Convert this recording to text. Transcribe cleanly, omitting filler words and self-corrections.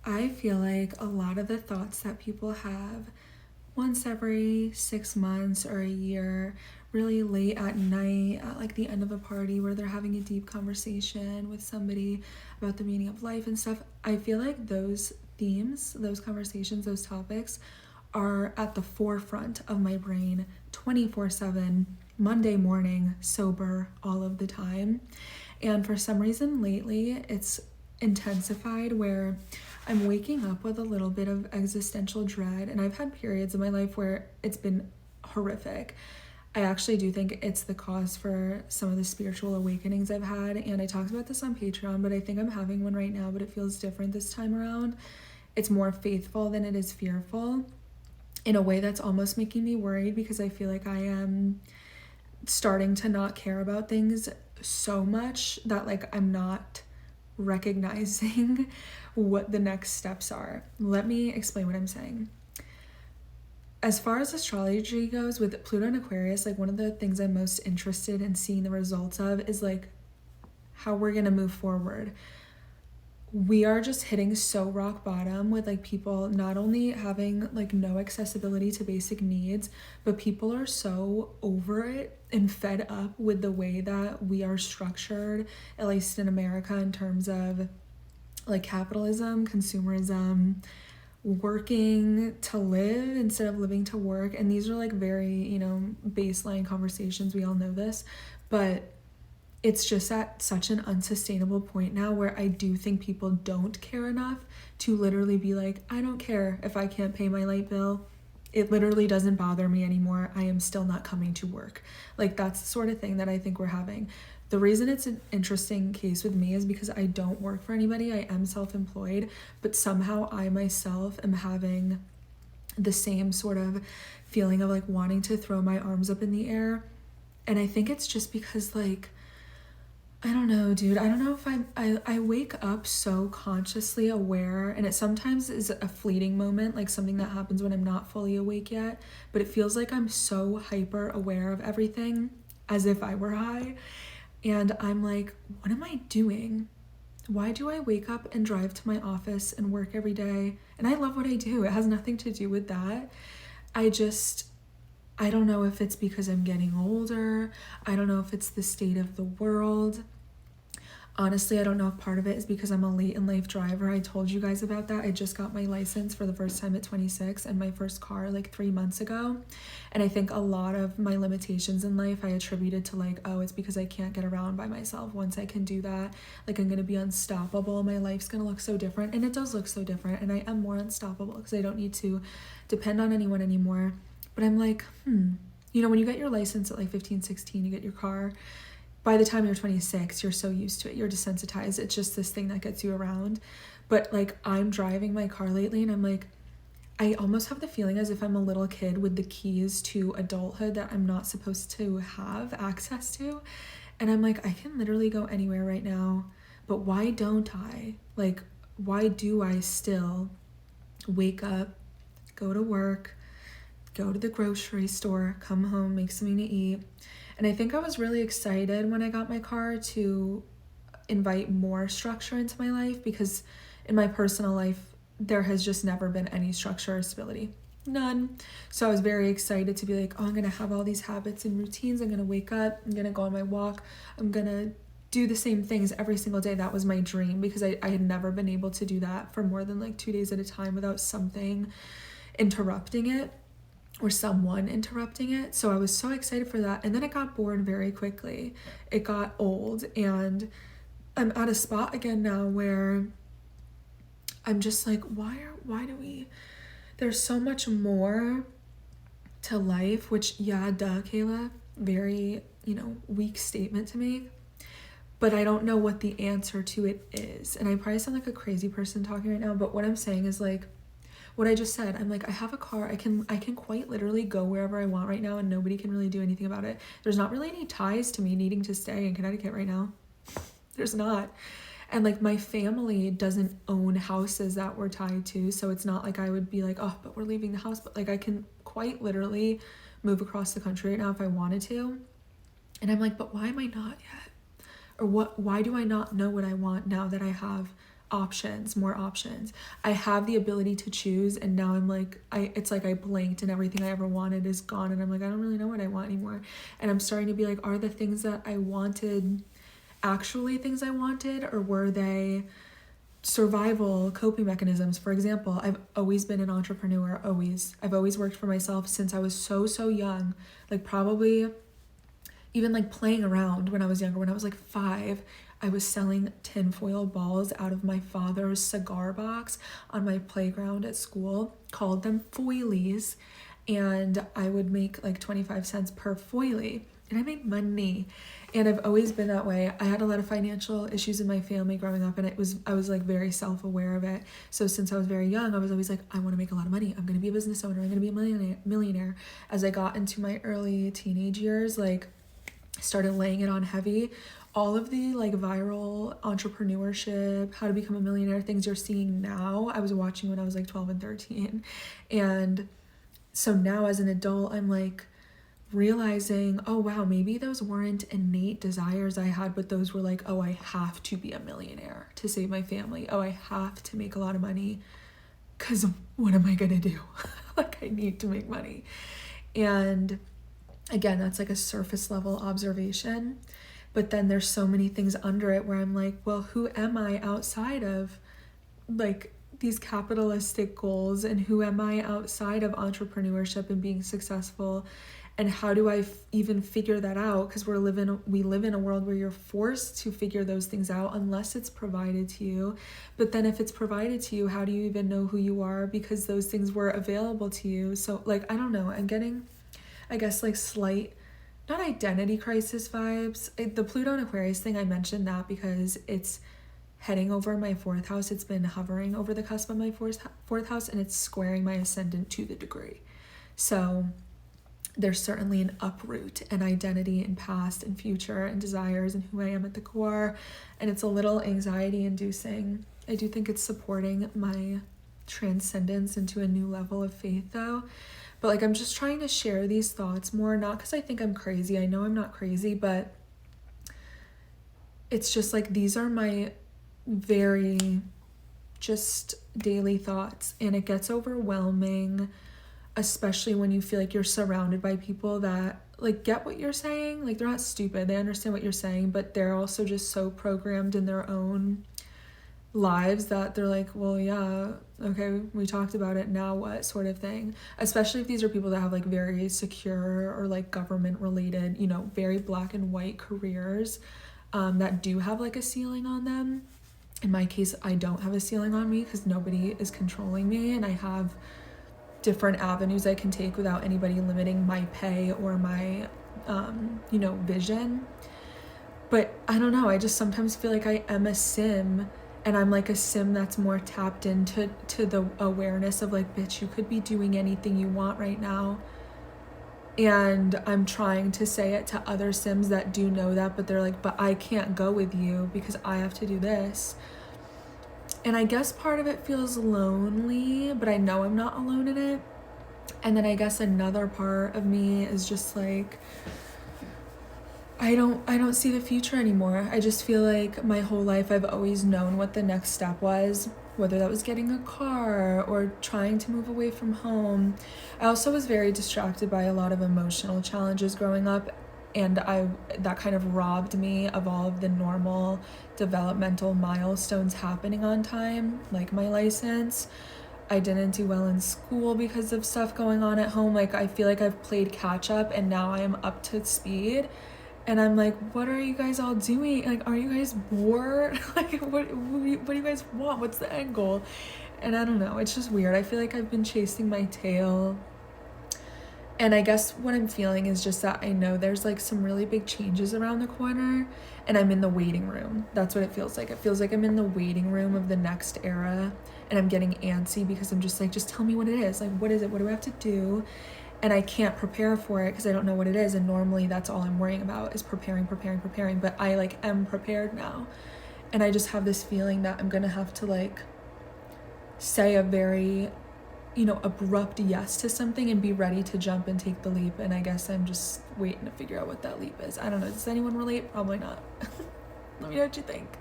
I feel like a lot of the thoughts that people have once every 6 months or a year, really late at night, at like the end of a party where they're having a deep conversation with somebody about the meaning of life and stuff, I feel like those themes, those conversations, those topics are at the forefront of my brain 24/7, Monday morning, sober, all of the time. And for some reason lately, it's intensified where I'm waking up with a little bit of existential dread. And I've had periods in my life where it's been horrific. I actually do think it's the cause for some of the spiritual awakenings I've had. And I talked about this on Patreon, but I think I'm having one right now, but it feels different this time around. It's more faithful than it is fearful in a way that's almost making me worried because I feel like I am starting to not care about things so much that like I'm not recognizing what the next steps are. Let me explain what I'm saying. As far as astrology goes, with Pluto and Aquarius, like one of the things I'm most interested in seeing the results of is like how we're gonna move forward. We are just hitting so rock bottom with like people not only having like no accessibility to basic needs, but people are so over it and fed up with the way that we are structured, at least in America, in terms of like capitalism, consumerism, working to live instead of living to work. And these are like very, baseline conversations. We all know this, but it's just at such an unsustainable point now where I do think people don't care enough to literally be like, I don't care if I can't pay my light bill. It literally doesn't bother me anymore. I am still not coming to work. Like that's the sort of thing that I think we're having. The reason it's an interesting case with me is because I don't work for anybody. I am self-employed, but somehow I myself am having the same sort of feeling of like wanting to throw my arms up in the air. And I think it's just because like, I don't know, dude. I don't know if I wake up so consciously aware, and it sometimes is a fleeting moment, like something that happens when I'm not fully awake yet, but it feels like I'm so hyper aware of everything as if I were high. And I'm like, what am I doing? Why do I wake up and drive to my office and work every day? And I love what I do. It has nothing to do with that. I don't know if it's because I'm getting older. I don't know if it's the state of the world. Honestly, I don't know if part of it is because I'm a late in life driver. I told you guys about that. I just got my license for the first time at 26 and my first car like 3 months ago. And I think a lot of my limitations in life I attributed to like, oh, it's because I can't get around by myself. Once I can do that, like I'm going to be unstoppable. My life's going to look so different. And it does look so different. And I am more unstoppable because I don't need to depend on anyone anymore. But I'm like, when you get your license at like 15, 16, you get your car. By the time you're 26, you're so used to it. You're desensitized. It's just this thing that gets you around. But like I'm driving my car lately and I'm like, I almost have the feeling as if I'm a little kid with the keys to adulthood that I'm not supposed to have access to. And I'm like, I can literally go anywhere right now, but why don't I? Like, why do I still wake up, go to work, go to the grocery store, come home, make something to eat? And I think I was really excited when I got my car to invite more structure into my life because in my personal life, there has just never been any structure or stability. None. So I was very excited to be like, oh, I'm going to have all these habits and routines. I'm going to wake up. I'm going to go on my walk. I'm going to do the same things every single day. That was my dream because I had never been able to do that for more than like 2 days at a time without something interrupting it. Or someone interrupting it. So I was so excited for that. And then it got bored very quickly. It got old and I'm at a spot again now where I'm just like, there's so much more to life, which yeah, duh, Kayla, very, weak statement to make. But I don't know what the answer to it is. And I probably sound like a crazy person talking right now, but what I'm saying is like, what I just said, I'm like, I have a car. I can quite literally go wherever I want right now and nobody can really do anything about it. There's not really any ties to me needing to stay in Connecticut right now. There's not. And like my family doesn't own houses that we're tied to. So it's not like I would be like, oh, but we're leaving the house. But like I can quite literally move across the country right now if I wanted to. And I'm like, but why am I not yet? Or why do I not know what I want now that I have options, more options. I have the ability to choose, and now I'm like, it's like I blinked and everything I ever wanted is gone, and I'm like, I don't really know what I want anymore. And I'm starting to be like, are the things that I wanted actually things I wanted, or were they survival coping mechanisms? For example, I've always been an entrepreneur, always. I've always worked for myself since I was so young, like probably even like playing around when I was younger. When I was like 5, I was selling tinfoil balls out of my father's cigar box on my playground at school, called them foilies, and I would make like 25 cents per foilie, and I made money. And I've always been that way. I had a lot of financial issues in my family growing up, and I was like very self-aware of it. So since I was very young, I was always like, I want to make a lot of money. I'm going to be a business owner. I'm going to be a millionaire. As I got into my early teenage years, like started laying it on heavy. All of the like viral entrepreneurship, how to become a millionaire things you're seeing now, I was watching when I was like 12 and 13. And so now as an adult, I'm like realizing, oh wow, maybe those weren't innate desires I had, but those were like, oh, I have to be a millionaire to save my family. Oh, I have to make a lot of money because what am I gonna do? Like, I need to make money. And again, that's like a surface level observation, but then there's so many things under it where I'm like, well, who am I outside of like these capitalistic goals, and who am I outside of entrepreneurship and being successful? And how do I even figure that out? Because we live in a world where you're forced to figure those things out unless it's provided to you. But then if it's provided to you, how do you even know who you are? Because those things were available to you. So like, I don't know, I'm getting, I guess, like slight, not identity crisis vibes. The Pluto and Aquarius thing, I mentioned that because it's heading over my 4th house. It's been hovering over the cusp of my fourth house, and it's squaring my ascendant to the degree. So there's certainly an uproot and identity and past and future and desires and who I am at the core. And it's a little anxiety inducing. I do think it's supporting my transcendence into a new level of faith though. But like, I'm just trying to share these thoughts more, not because I think I'm crazy. I know I'm not crazy, but it's just like, these are my very just daily thoughts, and it gets overwhelming, especially when you feel like you're surrounded by people that like get what you're saying. Like, they're not stupid, they understand what you're saying, but they're also just so programmed in their own lives that they're like, well, yeah, okay, we talked about it, now what, sort of thing. Especially if these are people that have like very secure or like government related, you know, very black and white careers that do have like a ceiling on them. In my case, I don't have a ceiling on me because nobody is controlling me, and I have different avenues I can take without anybody limiting my pay or my vision. But I don't know, I just sometimes feel like I am a sim, and I'm like a sim that's more tapped into the awareness of like, bitch, you could be doing anything you want right now. And I'm trying to say it to other sims that do know that, but they're like, but I can't go with you because I have to do this. And I guess part of it feels lonely, but I know I'm not alone in it. And then I guess another part of me is just like, I don't see the future anymore. I just feel like my whole life I've always known what the next step was, whether that was getting a car or trying to move away from home. I also was very distracted by a lot of emotional challenges growing up, and that kind of robbed me of all of the normal developmental milestones happening on time, like my license. I didn't do well in school because of stuff going on at home. Like, I feel like I've played catch up and now I am up to speed. And I'm like, what are you guys all doing? Like, are you guys bored? Like, what do you guys want? What's the end goal? And I don't know, it's just weird. I feel like I've been chasing my tail. And I guess what I'm feeling is just that I know there's like some really big changes around the corner, and I'm in the waiting room. That's what it feels like. It feels like I'm in the waiting room of the next era, and I'm getting antsy because I'm just like, just tell me what it is. Like, what is it? What do I have to do? And I can't prepare for it because I don't know what it is. And normally that's all I'm worrying about is preparing. But I like am prepared now. And I just have this feeling that I'm going to have to like say a very, abrupt yes to something and be ready to jump and take the leap. And I guess I'm just waiting to figure out what that leap is. I don't know. Does anyone relate? Probably not. Let me know what you think.